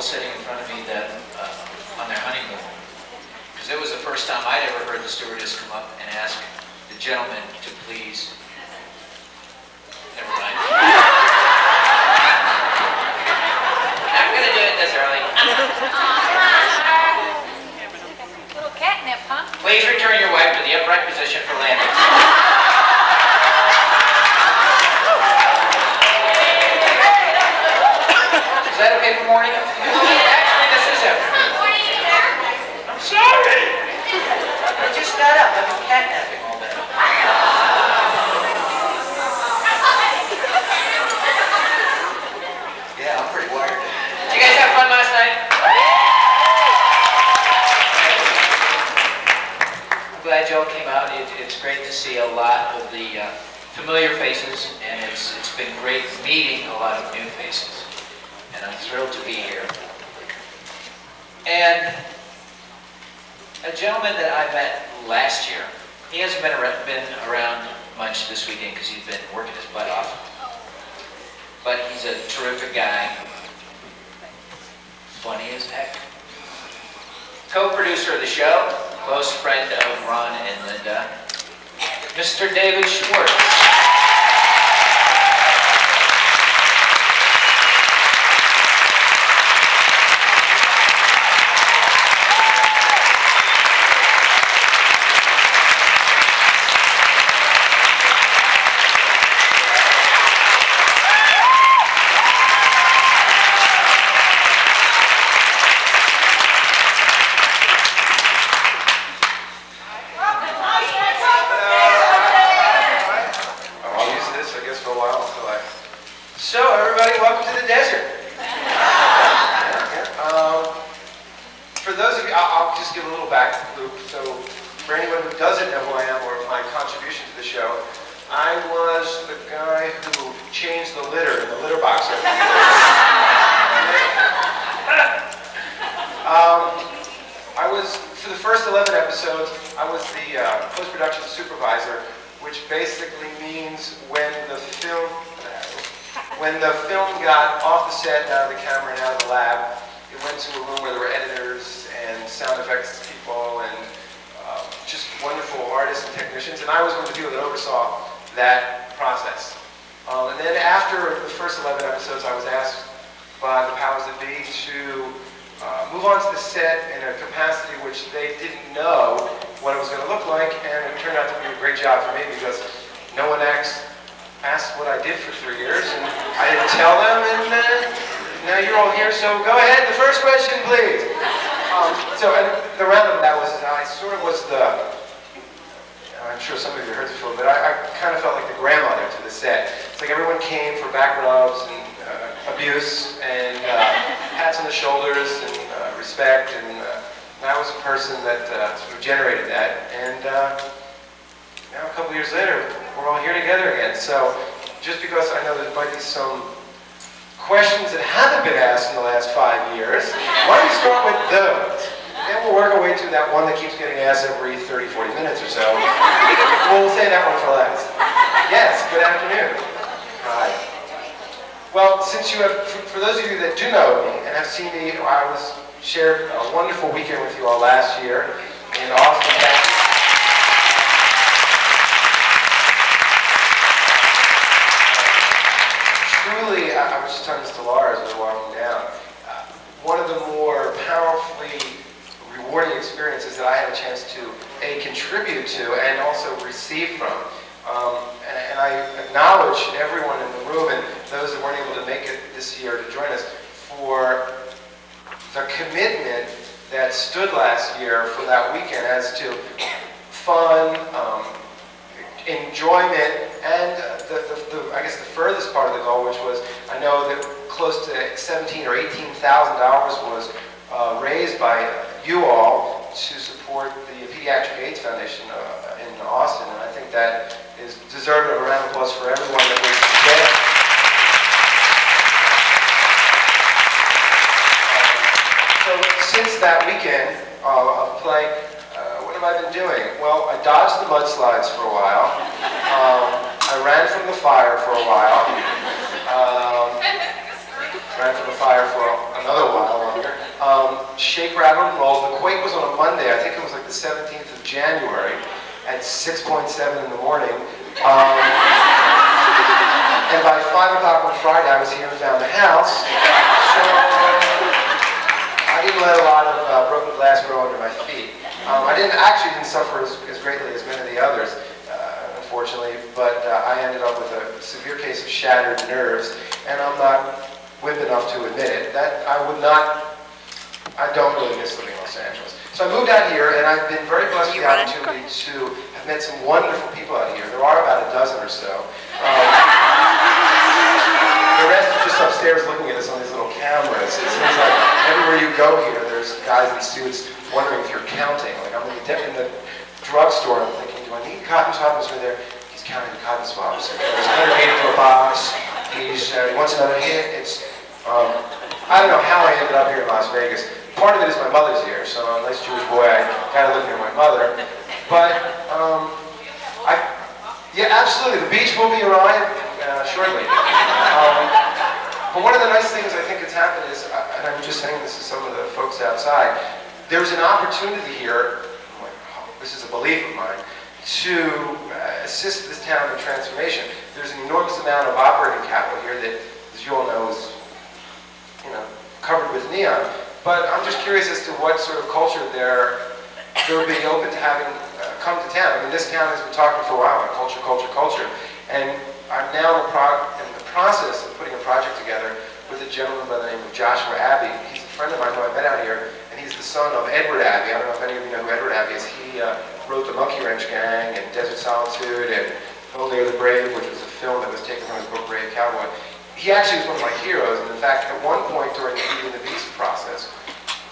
sitting in front of me that on their honeymoon, because it was the first time I'd ever heard the stewardess come up and ask the gentleman to please. Never mind. I'm going to do it this early. Little catnip, huh? Please return your wife to the upright position for landing. Is that okay for morning? Actually, this is afternoon. I'm sorry. I just got up. I've been catnapping all day. Yeah, I'm pretty wired. Did you guys have fun last night? I'm glad y'all came out. It's great to see a lot of the familiar faces, and it's been great meeting a lot of new faces. And I'm thrilled to be here. And a gentleman that I met last year, he hasn't been around much this weekend because he's been working his butt off. But he's a terrific guy. Funny as heck. Co-producer of the show, close friend of Ron and Linda, Mr. David Schwartz. Shared a wonderful weekend with you all last year in Austin, Texas. Truly, I was just telling this to Laura as we were walking down, one of the more powerfully rewarding experiences that I had a chance to contribute to and also receive from. And I acknowledge everyone in the room and those that weren't able to make it this year to join us for the commitment that stood last year for that weekend as to fun, enjoyment, and I guess the furthest part of the goal, which was, I know that close to $17,000 or $18,000 was raised by you all to support the Pediatric AIDS Foundation in Austin, and I think that is deserving of a round of applause for everyone that was there. So since that weekend of play, what have I been doing? Well, I dodged the mudslides for a while. I ran from the fire for a while. Ran from the fire for another while on shake, rattle, and roll. The quake was on a Monday. I think it was like the 17th of January at 6:7 in the morning. And by 5 o'clock on Friday, I was here and found the house. So I didn't let a lot of broken glass grow under my feet. I didn't suffer as greatly as many of the others, unfortunately, but I ended up with a severe case of shattered nerves, and I'm not wimp enough to admit it. That I don't really miss living in Los Angeles. So I moved out here, and I've been very blessed with the opportunity to have met some wonderful people out here. There are about a dozen or so. The rest are just upstairs looking at us on these little cameras. It seems like everywhere you go here, there's guys in suits wondering if you're counting. Like I'm in the drugstore, and I'm thinking, do I need cotton swabs? Over there, he's counting the cotton swabs. There's 180 to a box. He wants another hit. I don't know how I ended up here in Las Vegas. Part of it is my mother's here, so I'm a nice Jewish boy. I kind of live near my mother. But yeah, absolutely. The beach will be arriving shortly. But one of the nice things I think that's happened is, and I'm just saying this to some of the folks outside, there's an opportunity here, this is a belief of mine, to assist this town in transformation. There's an enormous amount of operating capital here that, as you all know, is covered with neon. But I'm just curious as to what sort of culture they'll be open to having come to town. I mean, this town has been talking for a while about culture, culture, culture. And I'm now in the process of putting a project together with a gentleman by the name of Joshua Abbey. He's a friend of mine who I met out here, and he's the son of Edward Abbey. I don't know if any of you know who Edward Abbey is. He wrote The Monkey Wrench Gang and Desert Solitude and Only Are the Brave, which was a film that was taken from his book Brave Cowboy. He actually was one of my heroes, and in fact, at one point during the Beauty and the Beast process,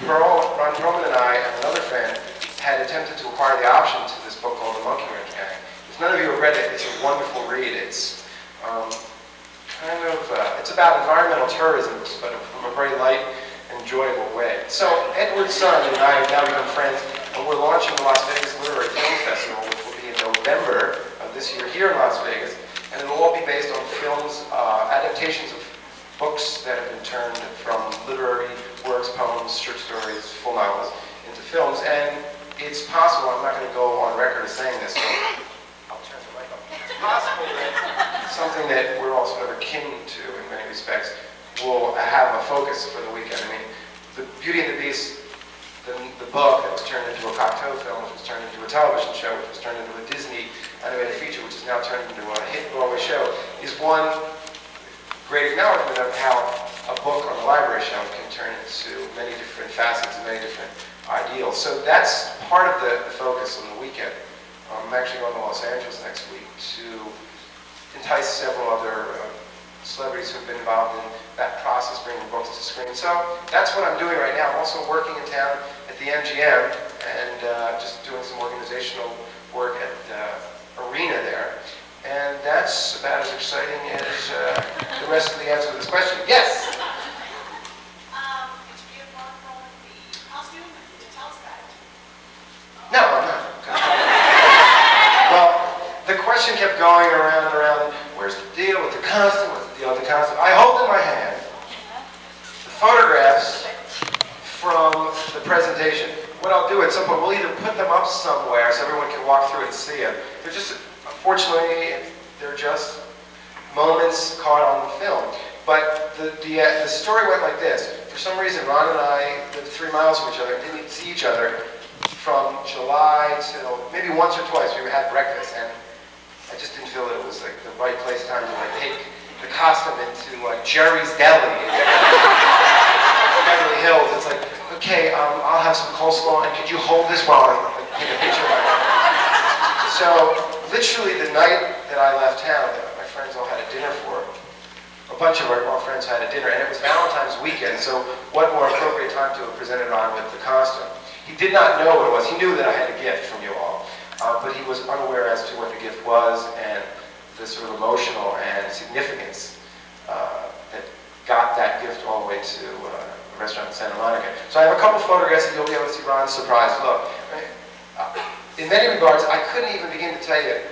Ron Perlman and I and another friend had attempted to acquire the option to this book called The Monkey Wrench Gang. If none of you have read it, it's a wonderful read. It's it's about environmental tourism, but from a very light, enjoyable way. So Edward's son and I have now become friends, and we're launching the Las Vegas Literary Film Festival, which will be in November of this year here in Las Vegas, and it'll all be based on films, adaptations of books that have been turned from literary works, poems, short stories, full novels, into films. And it's possible, I'm not going to go on record as saying this, so I'll turn the mic up. It's possible that something that we're all sort of akin to in many respects will have a focus for the weekend. I mean, the Beauty and the Beast, the book that was turned into a cocktail film, which was turned into a television show, which was turned into a Disney animated feature, which is now turned into a hit Broadway show, is one great acknowledgement of how a book on a library shelf can turn into many different facets and many different ideals. So that's part of the focus on the weekend. I'm actually going to Los Angeles next week to entice several other celebrities who've been involved in that process, bringing books to screen. So that's what I'm doing right now. I'm also working in town at the MGM and just doing some organizational work at the arena there. And that's about as exciting as the rest of the answer to this question. Yes? Did you be involved in the costume? Did you tell us that? No, I'm not. Well, the question kept going around and around. Where's the deal with the costume? What's the deal with the costume? I hold in my hand the photographs from the presentation. What I'll do at some point, we'll either put them up somewhere so everyone can walk through it and see them. They're just, unfortunately, they're just moments caught on the film. But the story went like this. For some reason, Ron and I lived 3 miles from each other and didn't see each other from July till maybe once or twice. We had breakfast, and I just didn't feel that it was like the right place, time to like take the costume into Jerry's Deli in Beverly Hills. It's like, okay, I'll have some coleslaw, and could you hold this while I take a picture of it? So, literally the night that I left town, my friends all had a dinner for. A bunch of our friends had a dinner, and it was Valentine's weekend, so what more appropriate time to have presented Ron with the costume. He did not know what it was. He knew that I had a gift from you all, but he was unaware as to what the gift was and the sort of emotional and significance that got that gift all the way to a restaurant in Santa Monica. So I have a couple photographs, and you'll be able to see Ron's surprised look. In many regards, I couldn't even begin to tell you